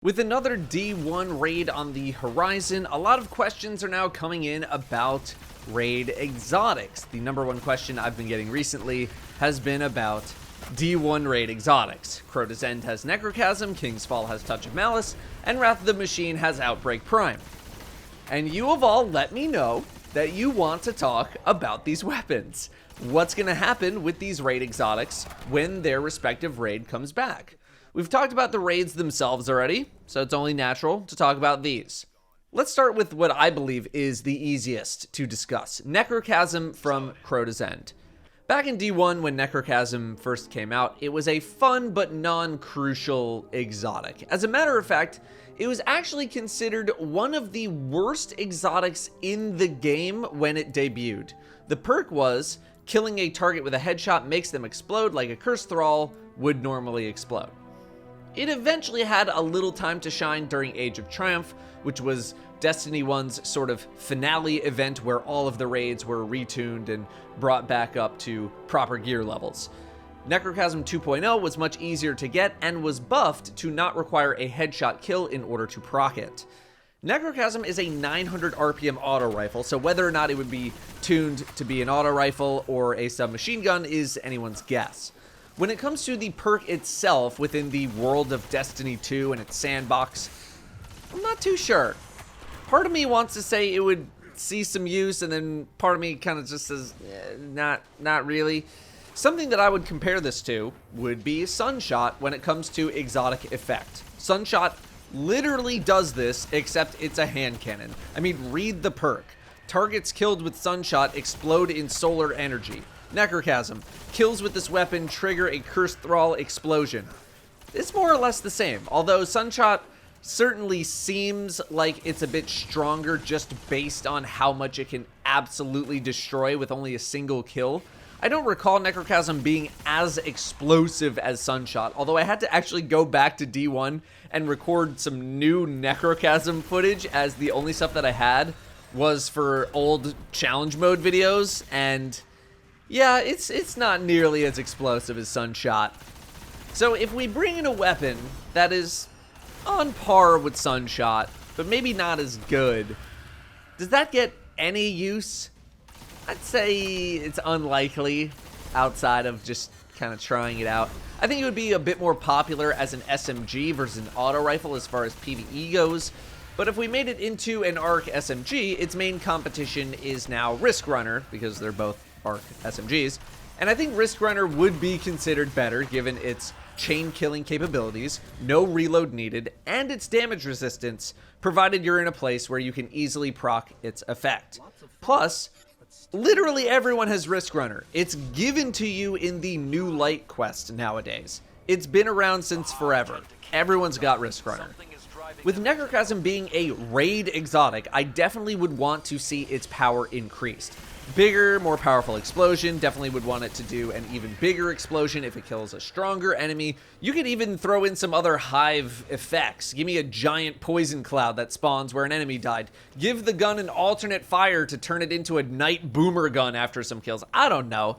With another D1 raid on the horizon, a lot of questions are now coming in about raid exotics. The number one question I've been getting recently has been about D1 raid exotics. Crota's End has Necrochasm, King's Fall has Touch of Malice, and Wrath of the Machine has Outbreak Prime. And you have all let me know that you want to talk about these weapons. What's going to happen with these raid exotics when their respective raid comes back? We've talked about the raids themselves already, so it's only natural to talk about these. Let's start with what I believe is the easiest to discuss. Necrochasm from Crota's End. Back in D1 when Necrochasm first came out, it was a fun but non-crucial exotic. As a matter of fact, it was actually considered one of the worst exotics in the game when it debuted. The perk was, killing a target with a headshot makes them explode like a cursed thrall would normally explode. It eventually had a little time to shine during Age of Triumph, which was Destiny 1's sort of finale event where all of the raids were retuned and brought back up to proper gear levels. Necrochasm 2.0 was much easier to get and was buffed to not require a headshot kill in order to proc it. Necrochasm is a 900 RPM auto rifle, so whether or not it would be tuned to be an auto rifle or a submachine gun is anyone's guess. When it comes to the perk itself within the world of Destiny 2 and its sandbox, I'm not too sure. Part of me wants to say it would see some use, and then part of me kind of just says, not really. Something that I would compare this to would be Sunshot when it comes to exotic effect. Sunshot literally does this, except it's a hand cannon. I mean, read the perk. Targets killed with Sunshot explode in solar energy. Necrochasm. Kills with this weapon trigger a cursed thrall explosion. It's more or less the same, although Sunshot certainly seems like it's a bit stronger just based on how much it can absolutely destroy with only a single kill. I don't recall Necrochasm being as explosive as Sunshot, although I had to actually go back to D1 and record some new Necrochasm footage, as the only stuff that I had was for old challenge mode videos, and yeah, it's not nearly as explosive as Sunshot. So if we bring in a weapon that is on par with Sunshot, but maybe not as good, does that get any use? I'd say it's unlikely outside of just kind of trying it out. I think it would be a bit more popular as an SMG versus an auto rifle as far as PvE goes. But if we made it into an ARC SMG, its main competition is now Risk Runner, because they're both ARC SMGs, and I think Risk Runner would be considered better given its chain killing capabilities, no reload needed, and its damage resistance, provided you're in a place where you can easily proc its effect. Plus, literally everyone has Risk Runner. It's given to you in the New Light quest nowadays. It's been around since forever. Everyone's got Risk Runner. With Necrochasm being a raid exotic, I definitely would want to see its power increased. Bigger, more powerful explosion. Definitely would want it to do an even bigger explosion if it kills a stronger enemy. You could even throw in some other hive effects. Give me a giant poison cloud that spawns where an enemy died. Give the gun an alternate fire to turn it into a night boomer gun after some kills. I don't know.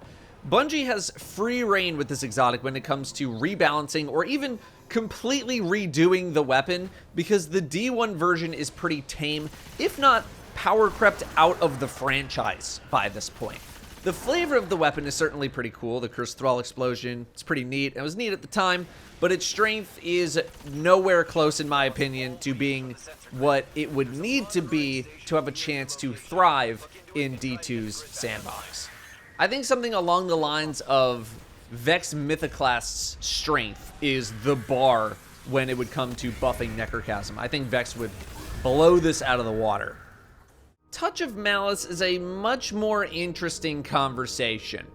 Bungie has free reign with this exotic when it comes to rebalancing or even completely redoing the weapon, because the D1 version is pretty tame, if not power crept out of the franchise by this point. The flavor of the weapon is certainly pretty cool. The Cursed Thrall explosion, it's pretty neat. It was neat at the time, but its strength is nowhere close, in my opinion, to being what it would need to be to have a chance to thrive in D2's sandbox. I think something along the lines of Vex Mythoclast's strength is the bar when it would come to buffing Necrochasm. I think Vex would blow this out of the water. Touch of Malice is a much more interesting conversation.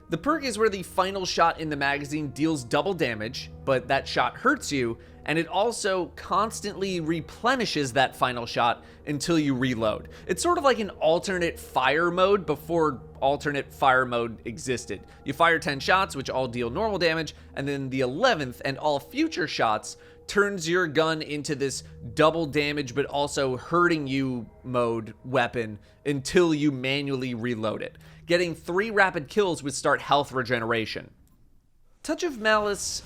The perk is where the final shot in the magazine deals double damage, but that shot hurts you, and it also constantly replenishes that final shot until you reload. It's sort of like an alternate fire mode before alternate fire mode existed. You fire 10 shots, which all deal normal damage, and then the 11th and all future shots turns your gun into this double damage but also hurting you mode weapon until you manually reload it. Getting 3 rapid kills would start health regeneration. Touch of Malice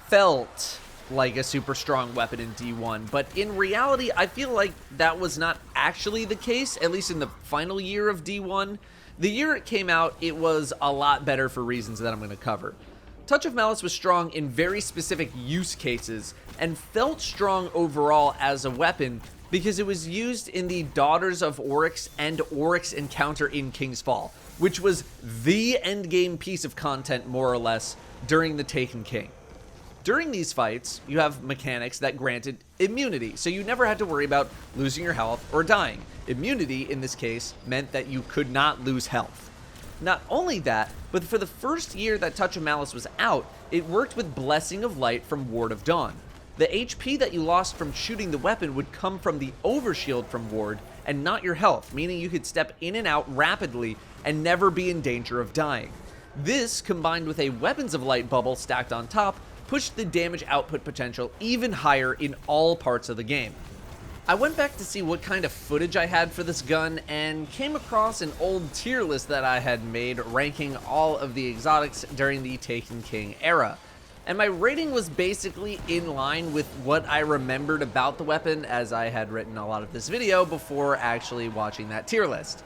felt like a super strong weapon in D1, but in reality, I feel like that was not actually the case, at least in the final year of D1. The year it came out, it was a lot better for reasons that I'm going to cover. Touch of Malice was strong in very specific use cases, and felt strong overall as a weapon because it was used in the Daughters of Oryx and Oryx encounter in King's Fall, which was the endgame piece of content, more or less, during the Taken King. During these fights, you have mechanics that granted immunity, so you never had to worry about losing your health or dying. Immunity, in this case, meant that you could not lose health. Not only that, but for the first year that Touch of Malice was out, it worked with Blessing of Light from Ward of Dawn. The HP that you lost from shooting the weapon would come from the overshield from Ward and not your health, meaning you could step in and out rapidly and never be in danger of dying. This, combined with a Weapons of Light bubble stacked on top, pushed the damage output potential even higher in all parts of the game. I went back to see what kind of footage I had for this gun and came across an old tier list that I had made ranking all of the exotics during the Taken King era. And my rating was basically in line with what I remembered about the weapon, as I had written a lot of this video before actually watching that tier list.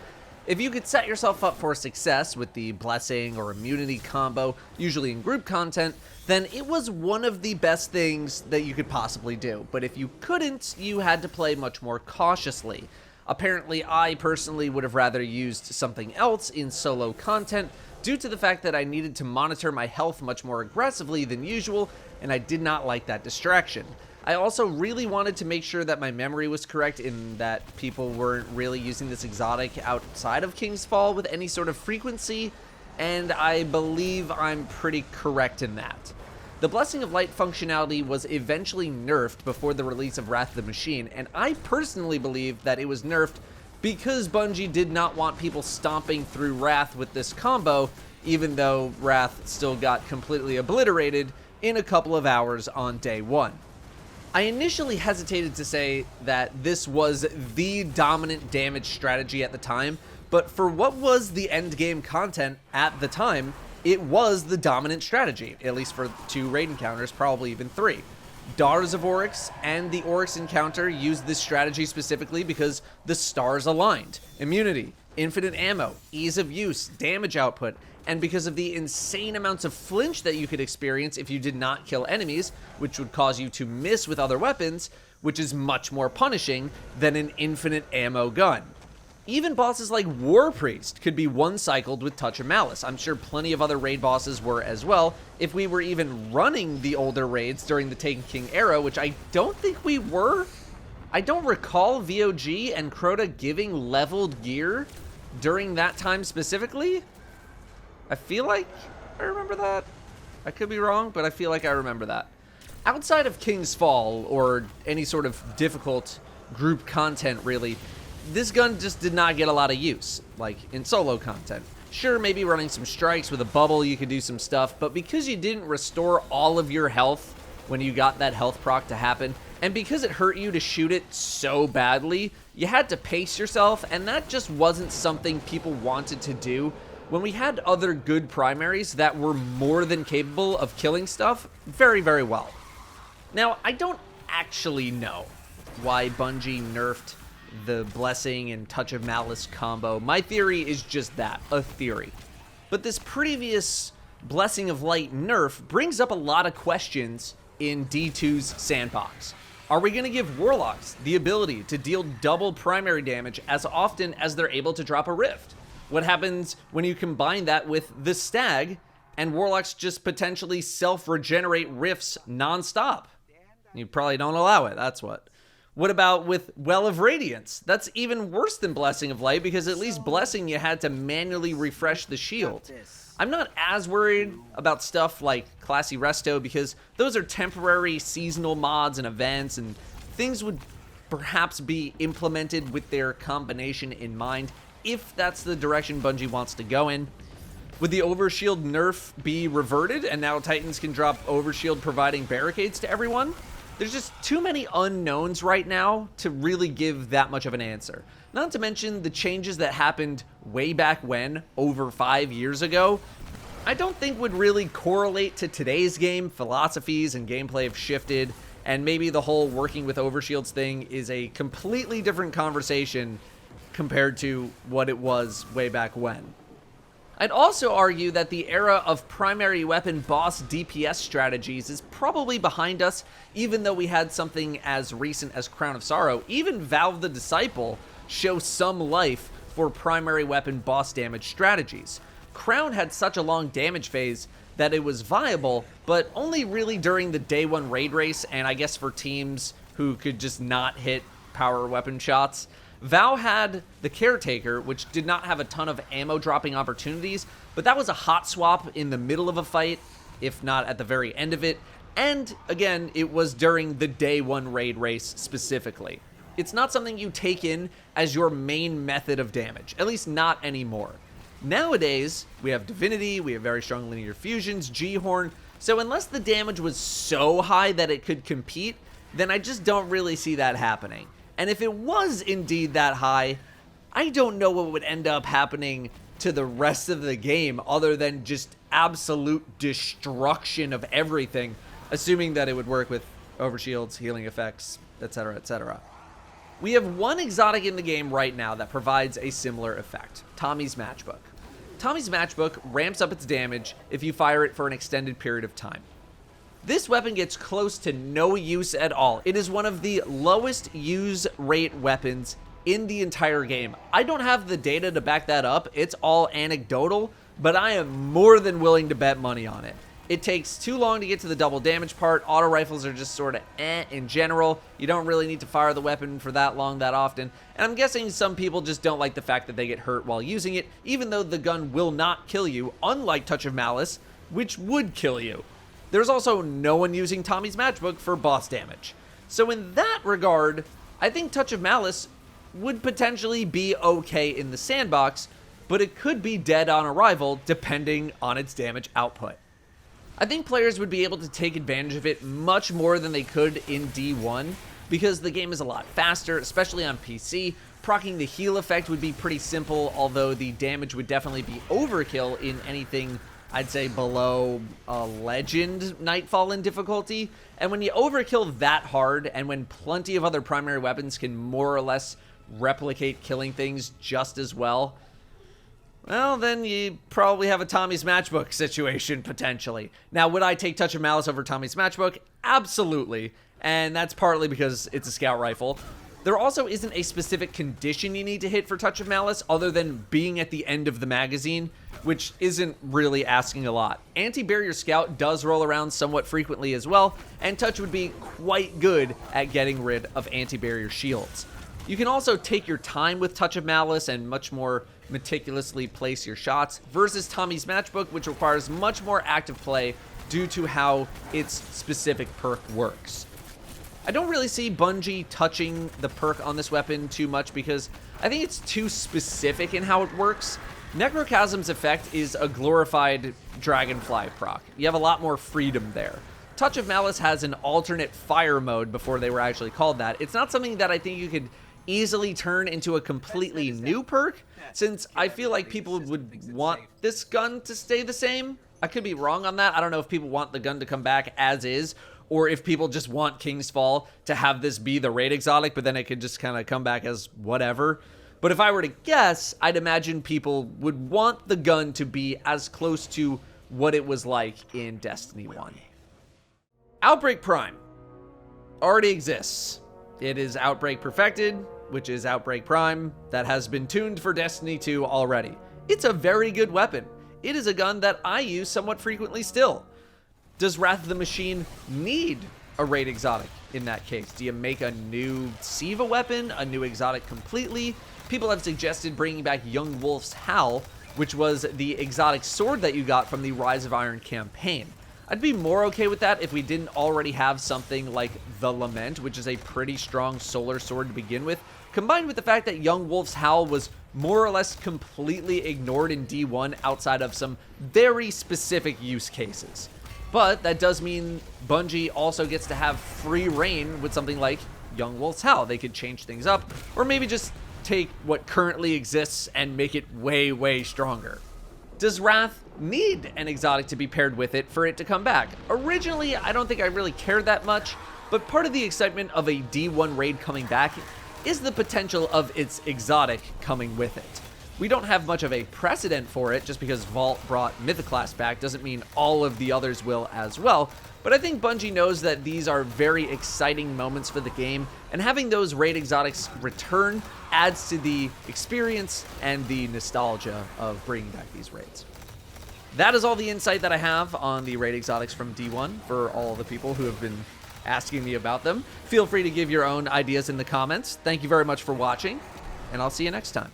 If you could set yourself up for success with the blessing or immunity combo, usually in group content, then it was one of the best things that you could possibly do. But if you couldn't, you had to play much more cautiously. Apparently, I personally would have rather used something else in solo content due to the fact that I needed to monitor my health much more aggressively than usual, and I did not like that distraction. I also really wanted to make sure that my memory was correct in that people weren't really using this exotic outside of King's Fall with any sort of frequency, and I believe I'm pretty correct in that. The Blessing of Light functionality was eventually nerfed before the release of Wrath of the Machine, and I personally believe that it was nerfed because Bungie did not want people stomping through Wrath with this combo, even though Wrath still got completely obliterated in a couple of hours on day one. I initially hesitated to say that this was the dominant damage strategy at the time, but for what was the endgame content at the time, it was the dominant strategy, at least for 2 raid encounters, probably even 3. Daughters of Oryx and the Oryx encounter used this strategy specifically because the stars aligned. Immunity, infinite ammo, ease of use, damage output, and because of the insane amounts of flinch that you could experience if you did not kill enemies, which would cause you to miss with other weapons, which is much more punishing than an infinite ammo gun. Even bosses like War Priest could be one-cycled with Touch of Malice. I'm sure plenty of other raid bosses were as well, if we were even running the older raids during the Taken King era, which I don't think we were. I don't recall VOG and Crota giving leveled gear during that time specifically. I feel like I remember that. I could be wrong, but I feel like I remember that. Outside of King's Fall, or any sort of difficult group content really, this gun just did not get a lot of use, like in solo content. Sure, maybe running some strikes with a bubble you could do some stuff, but because you didn't restore all of your health when you got that health proc to happen, and because it hurt you to shoot it so badly, you had to pace yourself, and that just wasn't something people wanted to do when we had other good primaries that were more than capable of killing stuff very, very well. Now, I don't actually know why Bungie nerfed the Blessing and Touch of Malice combo. My theory is just that, a theory. But this previous Blessing of Light nerf brings up a lot of questions in D2's sandbox. Are we going to give Warlocks the ability to deal double primary damage as often as they're able to drop a Rift? What happens when you combine that with the Stag and Warlocks just potentially self-regenerate Rifts non-stop? You probably don't allow it, that's what. What about with Well of Radiance? That's even worse than Blessing of Light because at least Blessing you had to manually refresh the shield. I'm not as worried about stuff like Classy Resto because those are temporary seasonal mods and events, and things would perhaps be implemented with their combination in mind if that's the direction Bungie wants to go in. Would the Overshield nerf be reverted and now Titans can drop Overshield providing barricades to everyone? There's just too many unknowns right now to really give that much of an answer. Not to mention the changes that happened way back when, over 5 years ago. I don't think would really correlate to today's game. Philosophies and gameplay have shifted, and maybe the whole working with overshields thing is a completely different conversation compared to what it was way back when. I'd also argue that the era of primary weapon boss DPS strategies is probably behind us, even though we had something as recent as Crown of Sorrow. Even Valve the Disciple shows some life for primary weapon boss damage strategies. Crown had such a long damage phase that it was viable, but only really during the day one raid race, and I guess for teams who could just not hit power weapon shots. Val had the Caretaker, which did not have a ton of ammo dropping opportunities, but that was a hot swap in the middle of a fight, if not at the very end of it. And again, it was during the day one raid race specifically. It's not something you take in as your main method of damage, at least not anymore. Nowadays, we have Divinity, we have very strong linear fusions, G-Horn, so unless the damage was so high that it could compete, then I just don't really see that happening. And if it was indeed that high, I don't know what would end up happening to the rest of the game other than just absolute destruction of everything, assuming that it would work with overshields, healing effects, etc., etc. We have one exotic in the game right now that provides a similar effect, Tommy's Matchbook. Tommy's Matchbook ramps up its damage if you fire it for an extended period of time. This weapon gets close to no use at all. It is one of the lowest use rate weapons in the entire game. I don't have the data to back that up. It's all anecdotal, but I am more than willing to bet money on it. It takes too long to get to the double damage part. Auto rifles are just sort of in general. You don't really need to fire the weapon for that long that often. And I'm guessing some people just don't like the fact that they get hurt while using it, even though the gun will not kill you, unlike Touch of Malice, which would kill you. There's also no one using Tommy's Matchbook for boss damage. So in that regard, I think Touch of Malice would potentially be okay in the sandbox, but it could be dead on arrival depending on its damage output. I think players would be able to take advantage of it much more than they could in D1 because the game is a lot faster, especially on PC. Proccing the heal effect would be pretty simple, although the damage would definitely be overkill in anything I'd say below a legend Nightfall in difficulty. And when you overkill that hard, and when plenty of other primary weapons can more or less replicate killing things just as well, well, then you probably have a Tommy's Matchbook situation, potentially. Now, would I take Touch of Malice over Tommy's Matchbook? Absolutely. And that's partly because it's a scout rifle. There also isn't a specific condition you need to hit for Touch of Malice other than being at the end of the magazine, which isn't really asking a lot. Anti-barrier scout does roll around somewhat frequently as well, and Touch would be quite good at getting rid of anti-barrier shields. You can also take your time with Touch of Malice and much more meticulously place your shots versus Tommy's Matchbook, which requires much more active play due to how its specific perk works. I don't really see Bungie touching the perk on this weapon too much because I think it's too specific in how it works. Necrochasm's effect is a glorified Dragonfly proc. You have a lot more freedom there. Touch of Malice has an alternate fire mode before they were actually called that. It's not something that I think you could easily turn into a completely new perk, since I feel like people would want this gun to stay the same. I could be wrong on that. I don't know if people want the gun to come back as is, or if people just want King's Fall to have this be the raid exotic, but then it could just kind of come back as whatever. But if I were to guess, I'd imagine people would want the gun to be as close to what it was like in Destiny 1. Outbreak Prime already exists. It is Outbreak Perfected, which is Outbreak Prime, that has been tuned for Destiny 2 already. It's a very good weapon. It is a gun that I use somewhat frequently still. Does Wrath of the Machine need a raid exotic in that case? Do you make a new Siva weapon, a new exotic completely? People have suggested bringing back Young Wolf's Howl, which was the exotic sword that you got from the Rise of Iron campaign. I'd be more okay with that if we didn't already have something like the Lament, which is a pretty strong solar sword to begin with, combined with the fact that Young Wolf's Howl was more or less completely ignored in D1 outside of some very specific use cases. But that does mean Bungie also gets to have free reign with something like Young Wolf's Howl. They could change things up, or maybe just take what currently exists and make it way, way stronger. Does Wrath need an exotic to be paired with it for it to come back. Originally, I don't think I really cared that much, but part of the excitement of a D1 raid coming back is the potential of its exotic coming with it. We don't have much of a precedent for it. Just because Vault brought Mythoclast back doesn't mean all of the others will as well, but I think Bungie knows that these are very exciting moments for the game, and having those raid exotics return adds to the experience and the nostalgia of bringing back these raids. That is all the insight that I have on the raid exotics from D1 for all the people who have been asking me about them. Feel free to give your own ideas in the comments. Thank you very much for watching, and I'll see you next time.